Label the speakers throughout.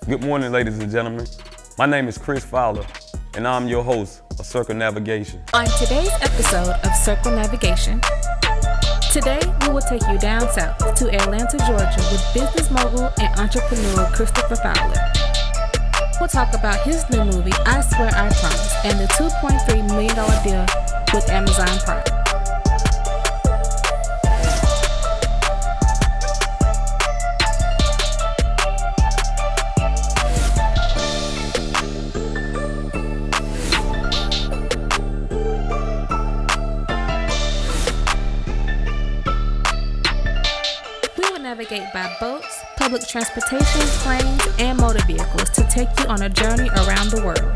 Speaker 1: Good morning, ladies and gentlemen. My name is Chris Fowler, and I'm your host of Circle Navigation.
Speaker 2: On today's episode of Circle Navigation, today we will take you down south to Atlanta, Georgia with business mogul and entrepreneur Christopher Fowler. We'll talk about his new movie, I Swear I Promise, and the $2.3 million deal with Amazon Prime. Navigate by boats, public transportation, planes, and motor vehicles to take you on a journey around the world.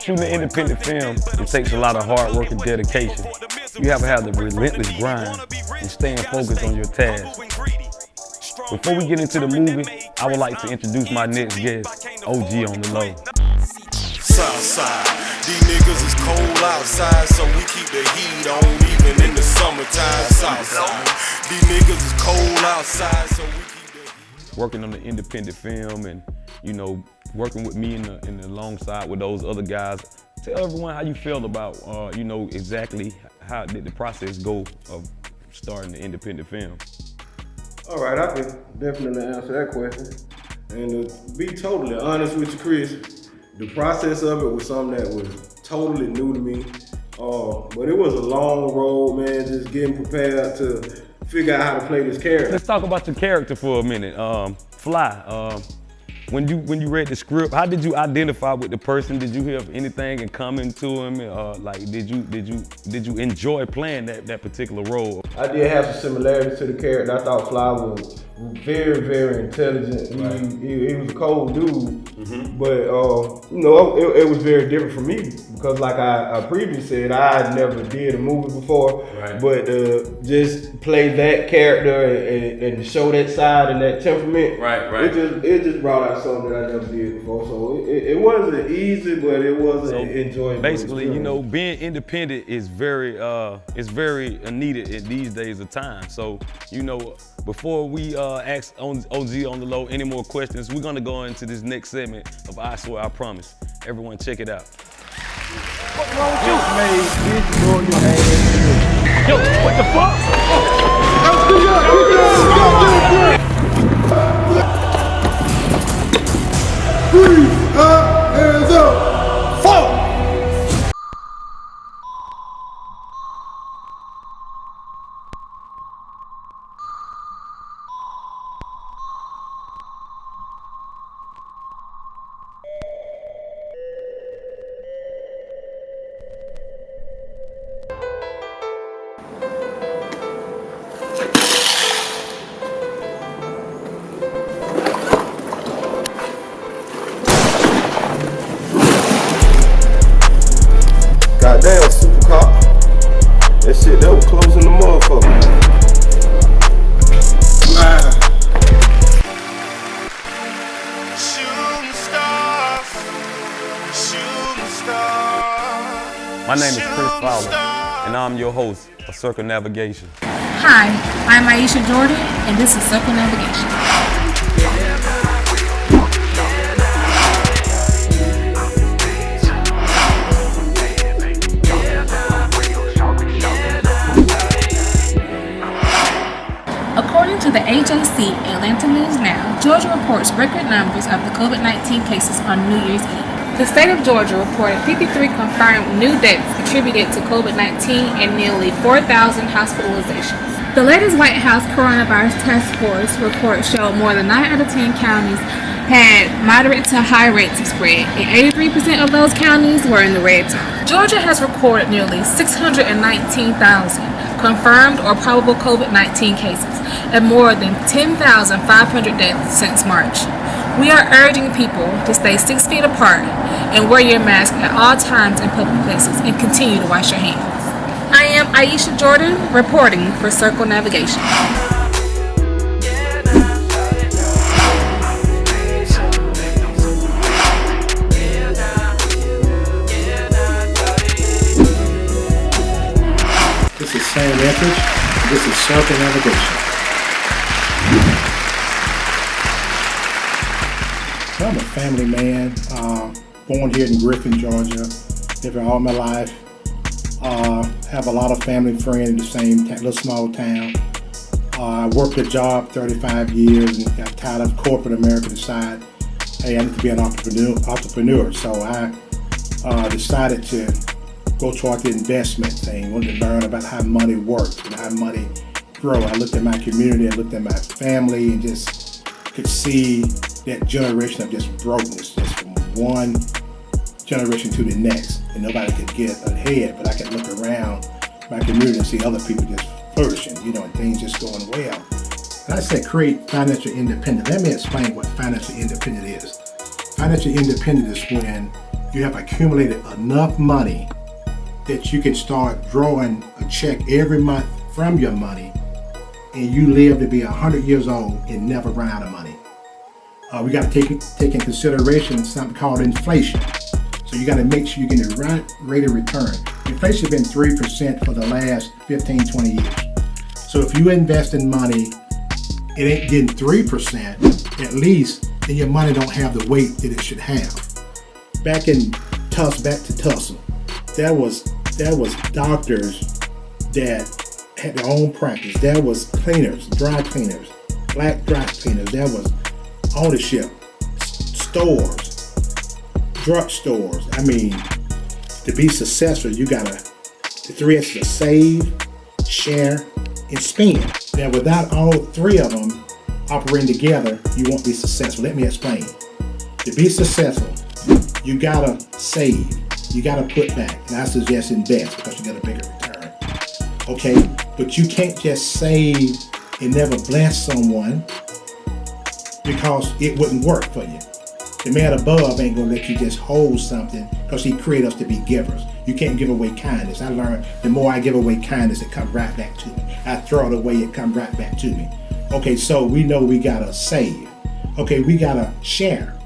Speaker 1: Shooting an independent film, it takes a lot of hard work and dedication. You have to have the relentless grind and staying focused on your task. Before we get into the movie, I would like to introduce my next guest, OG on the low.
Speaker 3: Southside, these niggas is cold outside, so we keep the heat on even in the summertime. Southside, these niggas is cold outside, so we keep the heat.
Speaker 1: Working on the independent film and, working with me in the alongside with those other guys. Tell everyone how you feel about, exactly how did the process go of starting the independent film?
Speaker 4: All right, I can definitely answer that question. And to be totally honest with you, Chris, the process of it was something that was totally new to me. But it was a long road, man, just getting prepared to figure out how to play this character.
Speaker 1: Let's talk about your character for a minute. Fly, when you read the script, how did you identify with the person? Did you have anything in common to him? Did you enjoy playing that particular role?
Speaker 4: I did have some similarities to the character. I thought Fly was very, very intelligent.
Speaker 1: Right.
Speaker 4: He was a cold dude, but it was very different for me because, like I previously said, I never did a movie before.
Speaker 1: Right.
Speaker 4: But just play that character and show that side and that temperament,
Speaker 1: Right.
Speaker 4: It just brought out something that I never did before. So it wasn't easy, but it wasn't enjoyable.
Speaker 1: Basically, being independent is very needed in these days of time. So, before we ask OG on the low any more questions, we're gonna go into this next segment of I Swear I Promise. Everyone check it out.
Speaker 4: What's wrong with you?
Speaker 1: Yo, what the fuck?
Speaker 4: Hands up! Fall! Goddamn, super cop. That shit, that was closing the motherfucker.
Speaker 3: Shooting stars.
Speaker 1: My name is Chris Fowler, and I'm your host of Circle Navigation.
Speaker 2: Hi, I'm Ieshia Jordan, and this is Circle Navigation. According to the AJC Atlanta News Now, Georgia reports record numbers of the COVID-19 cases on New Year's Eve. The state of Georgia reported 53 confirmed new deaths attributed to COVID-19 and nearly 4,000 hospitalizations. The latest White House Coronavirus Task Force report showed more than 9 out of 10 counties had moderate to high rates of spread, and 83% of those counties were in the red zone. Georgia has recorded nearly 619,000 confirmed or probable COVID-19 cases and more than 10,500 deaths since March. We are urging people to stay 6 feet apart and wear your mask at all times in public places and continue to wash your hands. I am Ieshia Jordan reporting for Circle Navigation.
Speaker 5: This is Sam Etheridge. This is Circle Navigation. I'm a family man, born here in Griffin, Georgia, living all my life. Have a lot of family friends in the same little small town. I worked a job 35 years and got tired of corporate America, decided, hey, I need to be an entrepreneur. So I decided to go toward the investment thing, wanted to learn about how money works and how money grows. I looked at my community, I looked at my family, and just could see that generation of just brokenness, just from one generation to the next, and nobody could get ahead, but I could look around my community and see other people just flourishing, and things just going well. And I said, create financial independence. Let me explain what financial independence is. Financial independence is when you have accumulated enough money that you can start drawing a check every month from your money, and you live to be 100 years old and never run out of money. We got to take in consideration something called inflation. So you got to make sure you get the right rate of return. Inflation has been 3% for the last 15, 20 years. So if you invest in money, it ain't getting 3%, at least, then your money don't have the weight that it should have. Back to Tulsa, there was doctors that had their own practice. There was cleaners, dry cleaners, black dry cleaners. There was ownership, stores, drug stores. I mean, to be successful, you gotta, the three S's are save, share, and spend. Now, without all three of them operating together, you won't be successful. Let me explain. To be successful, you gotta save, you gotta put back, and I suggest invest because you get a bigger return. Okay, but you can't just save and never bless someone because it wouldn't work for you. The man above ain't gonna let you just hold something because he created us to be givers. You can't give away kindness. I learned the more I give away kindness, it comes right back to me. I throw it away, it comes right back to me. Okay, so we know we gotta save. Okay, we gotta share.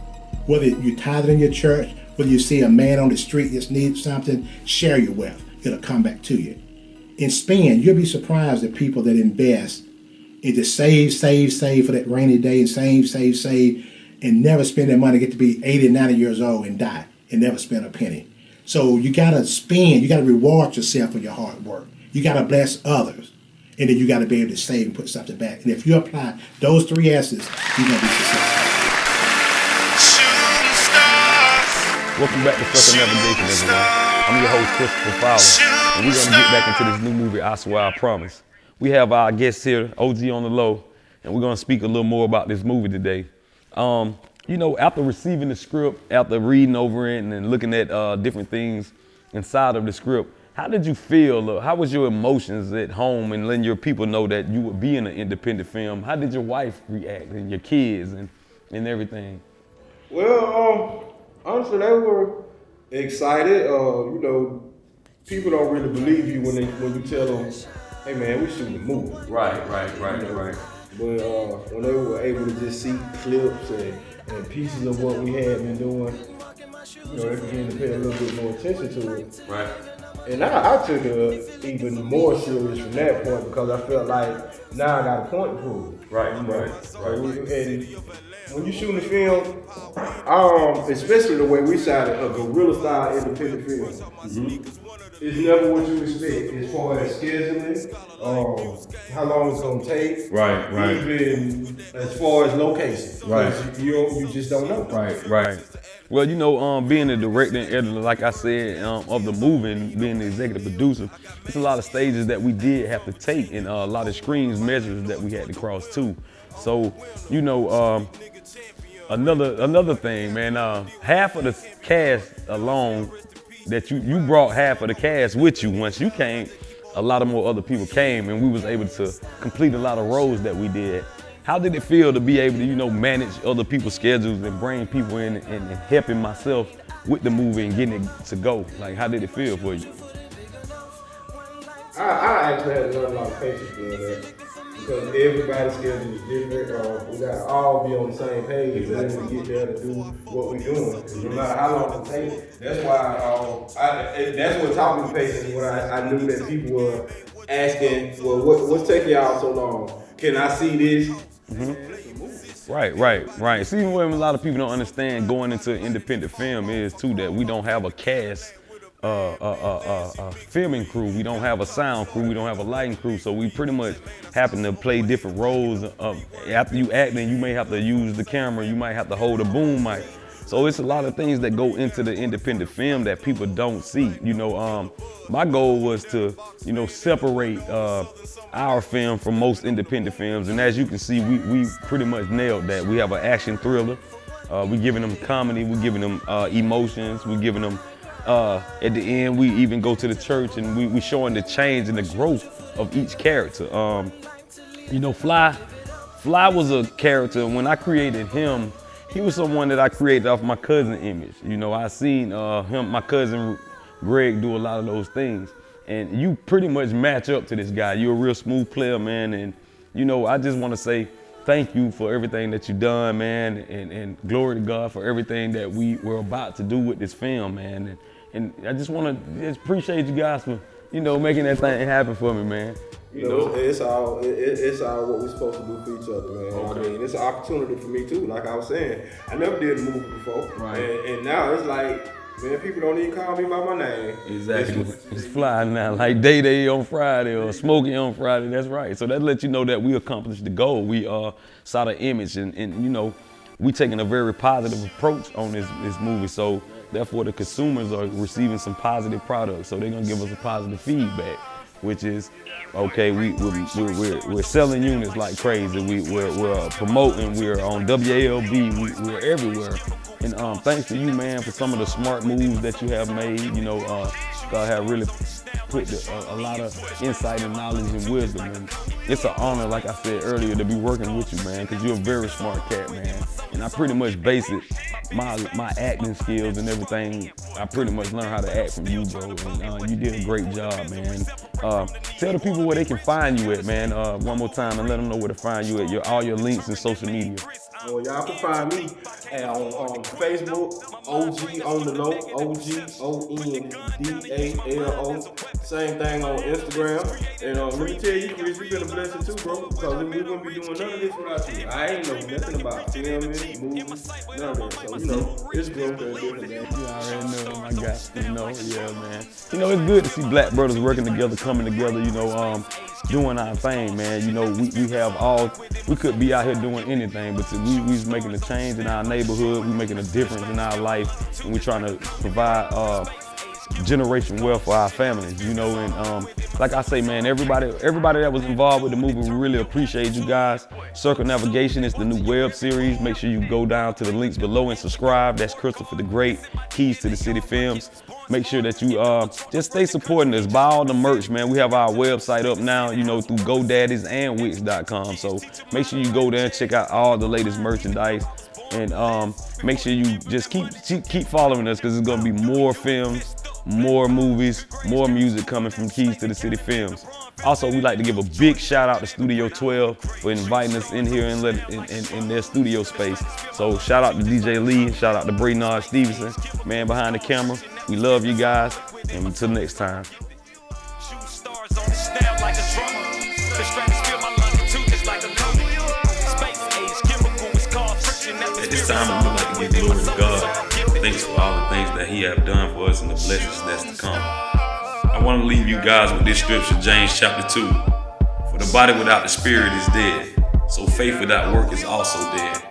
Speaker 5: Whether you tithe in your church, whether you see a man on the street that needs something, share your wealth. It'll come back to you. And spend, you'll be surprised at people that invest into save for that rainy day, and save, and never spend their money, get to be 80, 90 years old and die and never spend a penny. So you gotta spend, you gotta reward yourself for your hard work. You gotta bless others. And then you gotta be able to save and put something back. And if you apply those three S's, you're gonna be successful.
Speaker 1: Welcome back to Sucker Navigation, everyone. I'm your host, Christopher Fowler, and we're gonna get back into this new movie, I Swear I Promise. We have our guest here, OG on the Low, and we're gonna speak a little more about this movie today. After receiving the script, after reading over it and looking at different things inside of the script, how did you feel? How was your emotions at home and letting your people know that you would be in an independent film? How did your wife react and your kids and everything?
Speaker 4: Well, honestly, they were excited. People don't really believe you when you tell them, hey man, we shooting a movie.
Speaker 1: Right.
Speaker 4: But when they were able to just see clips and pieces of what we had been doing, they began to pay a little bit more attention to it.
Speaker 1: Right.
Speaker 4: And I took it even more serious from that point because I felt like now I got a point to prove.
Speaker 1: Right.
Speaker 4: And when you shooting a film, especially the way we shot it, a guerrilla style independent film, it's never what you expect as far as scheduling, how long it's gonna take,
Speaker 1: right.
Speaker 4: Even as far as location,
Speaker 1: right?
Speaker 4: You just don't know,
Speaker 1: right. Well, being the director and editor, like I said, of the movie and being the executive producer, it's a lot of stages that we did have to take and a lot of screens measures that we had to cross too. So, another thing, man, half of the cast alone, that you brought half of the cast with you. Once you came, a lot of more other people came, and we was able to complete a lot of roles that we did. How did it feel to be able to, manage other people's schedules and bring people in and helping myself with the movie and getting it to go? Like, how did it feel for you?
Speaker 4: I actually had to learn a lot of patience doing that because everybody's schedule is different. We gotta all be on the same page and to get there to do what we're doing. No matter how long it takes. That's why that's what taught me patience when I knew that people were asking, well, what's taking y'all so long? Can I see this?
Speaker 1: Right. See, what a lot of people don't understand going into independent film is too that we don't have a cast, a filming crew. We don't have a sound crew. We don't have a lighting crew. So we pretty much happen to play different roles. After you acting, you may have to use the camera. You might have to hold a boom mic. So it's a lot of things that go into the independent film that people don't see. You know, my goal was to, you know, separate our film from most independent films. And as you can see, we pretty much nailed that. We have an action thriller. We giving them comedy. We giving them emotions. We giving them, at the end, we even go to the church and we showing the change and the growth of each character. You know, Fly was a character. When I created him, he was someone that I created off my cousin image. You know, I seen my cousin Greg do a lot of those things. And you pretty much match up to this guy. You're a real smooth player, man. And, you know, I just want to say thank you for everything that you've done, man. And glory to God for everything that we were about to do with this film, man. And I just want to just appreciate you guys for, you know, making that thing happen for me, man.
Speaker 4: You know, it's all what we're supposed to do for each other, man. Okay. I mean, it's an opportunity for me too. Like I was saying, I never did a movie before,
Speaker 1: right?
Speaker 4: And now it's like, man, people don't even call me by my name.
Speaker 1: Exactly. It's Fly now, like Day on Friday or Smokey on Friday. That's right. So that lets you know that we accomplished the goal. We saw the image, and you know, we taking a very positive approach on this movie. So therefore, the consumers are receiving some positive products. So they're gonna give us a positive feedback, which is, okay, we're selling units like crazy. We're promoting. We're on WALB. We're everywhere. And thanks to you, man, for some of the smart moves that you have made. You know, God have really put a lot of insight and knowledge and wisdom. And it's an honor, like I said earlier, to be working with you, man, because you're a very smart cat, man. And I pretty much base it, my acting skills and everything, I pretty much learned how to act from you, bro. And you did a great job, man. Tell the people where they can find you at, man, one more time, and let them know where to find you at, all your links and social media.
Speaker 4: Well, y'all can find me on Facebook, OG on the low, OGONDALO. Same thing on Instagram. And let me tell you, Chris, you've been a blessing too, bro. Because we're gonna be doing none of this without you. I ain't know nothing about filming, movies, none of that. So you know, it's growth and different, man.
Speaker 1: You already know, my guy. You know, yeah, man. You know, it's good to see black brothers working together, coming together. You know, doing our thing, man. You know, we could be out here doing anything, but we's making a change in our neighborhood. We making a difference in our life, and we're trying to provide generation wealth for our families, you know. And like I say, man, everybody that was involved with the movie, we really appreciate you guys. Circle Navigation is the new web series. Make sure you go down to the links below and subscribe. That's Christopher the Great, Keys to the City Films. Make sure that you just stay supporting us. Buy all the merch, man. We have our website up now, you know, through GoDaddy's and Wix.com. So make sure you go there and check out all the latest merchandise. And make sure you just keep following us, because it's gonna be more films, more movies, more music coming from Keys to the City Films. Also, we'd like to give a big shout out to Studio 12 for inviting us in here in their studio space. So shout out to DJ Lee, shout out to Braynard Stevenson, man behind the camera. We love you guys, and until next time. At this time, we would like to give glory to God. Thanks for all the things that He have done for us and the blessings that's to come. I want to leave you guys with this scripture, James chapter 2. For the body without the spirit is dead, so faith without work is also dead.